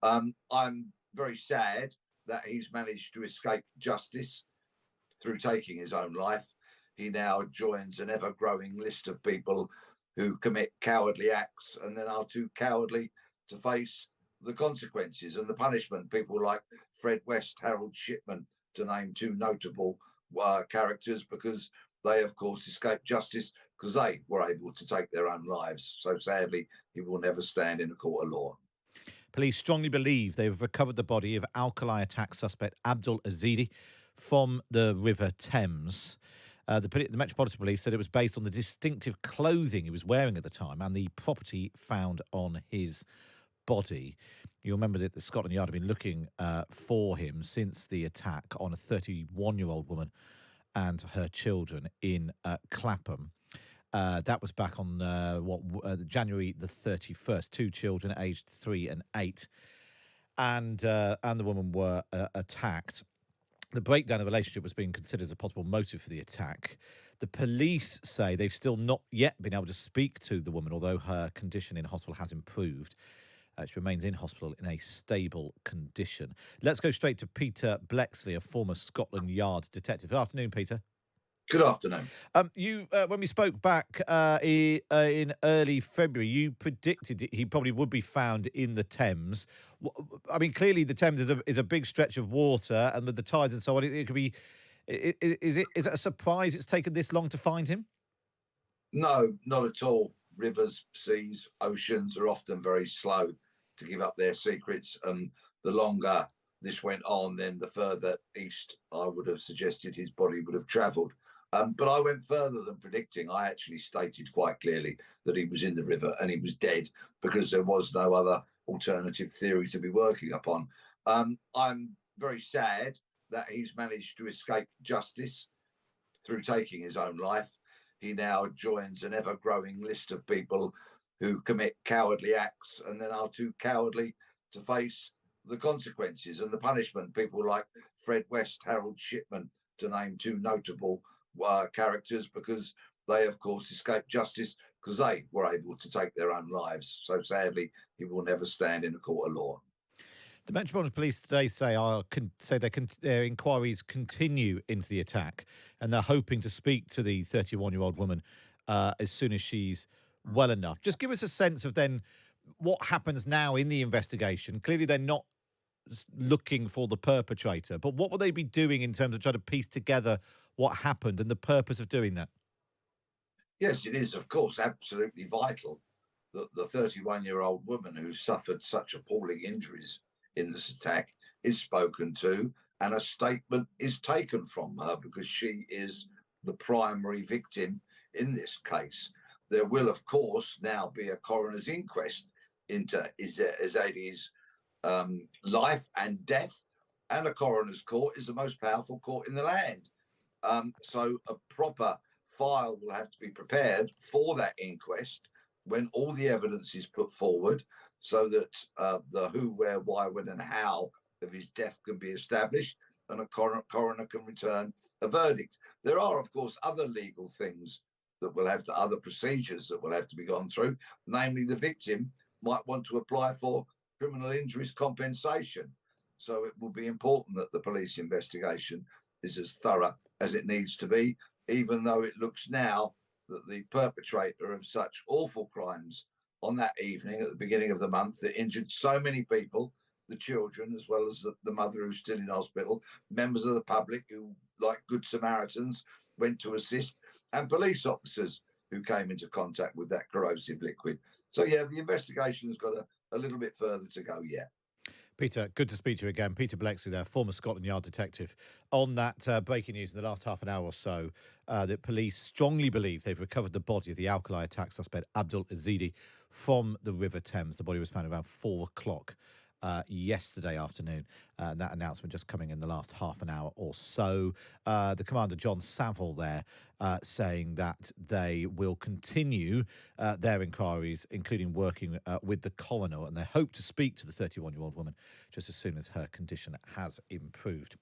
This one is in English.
I'm very sad that he's managed to escape justice through taking his own life. He now joins an ever growing list of people who commit cowardly acts and then are too cowardly to face the consequences and the punishment. People like Fred West, Harold Shipman, to name two notable characters, because they, of course, escaped justice because they were able to take their own lives. So sadly, he will never stand in a court of law. Police strongly believe they've recovered the body of alkali attack suspect Abdul Azidi from the River Thames. The Metropolitan Police said it was based on the distinctive clothing he was wearing at the time and the property found on his body. You remember that the Scotland Yard have been looking for him since the attack on a 31-year-old woman and her children in Clapham. That was back on January the 31st. Two children, aged 3 and 8, and the woman were attacked. The breakdown of the relationship was being considered as a possible motive for the attack. The police say they've still not yet been able to speak to the woman, although her condition in hospital has improved. She remains in hospital in a stable condition. Let's go straight to Peter Bleksley, a former Scotland Yard detective. Good afternoon, Peter. Good afternoon. When we spoke back in early February, you predicted he probably would be found in the Thames. I mean, clearly the Thames is a big stretch of water, and with the tides and so on, it could be. Is it a surprise it's taken this long to find him? No, not at all. Rivers, seas, oceans are often very slow to give up their secrets, and the longer this went on, then the further east I would have suggested his body would have travelled. But I went further than predicting. I actually stated quite clearly that he was in the river and he was dead, because there was no other alternative theory to be working upon. I'm very sad that he's managed to escape justice through taking his own life. He now joins an ever growing list of people who commit cowardly acts and then are too cowardly to face the consequences and the punishment. People like Fred West, Harold Shipman, to name two notable characters, because they, of course, escaped justice because they were able to take their own lives. So sadly, he will never stand in a court of law. The Metropolitan Police today say their inquiries continue into the attack, and they're hoping to speak to the 31-year-old woman as soon as she's well enough. Just give us a sense of then what happens now in the investigation. Clearly, they're not looking for the perpetrator, but what will they be doing in terms of trying to piece together what happened and the purpose of doing that? Yes, it is, of course, absolutely vital that the 31-year-old woman who suffered such appalling injuries in this attack is spoken to and a statement is taken from her, because she is the primary victim in this case. There will, of course, now be a coroner's inquest into Azadi's life and death, and a coroner's court is the most powerful court in the land. So a proper file will have to be prepared for that inquest when all the evidence is put forward, so that the who, where, why, when, and how of his death can be established, and a coroner can return a verdict. There are, of course, other legal things that will have to, other procedures that will have to be gone through. Namely, the victim might want to apply for criminal injuries compensation. So it will be important that the police investigation is as thorough as it needs to be, even though it looks now that the perpetrator of such awful crimes on that evening at the beginning of the month that injured so many people, the children, as well as the mother who's still in hospital, members of the public who, like good Samaritans, went to assist, and police officers who came into contact with that corrosive liquid. So, yeah, the investigation has got a little bit further to go yet. Peter, good to speak to you again. Peter Bleksley there, former Scotland Yard detective. On that breaking news in the last half an hour or so, that police strongly believe they've recovered the body of the alkali attack suspect Abdul Azidi from the River Thames. The body was found around 4 o'clock yesterday afternoon. That announcement just coming in the last half an hour or so. The Commander John Saville there saying that they will continue their inquiries, including working with the coroner, and they hope to speak to the 31-year-old woman just as soon as her condition has improved.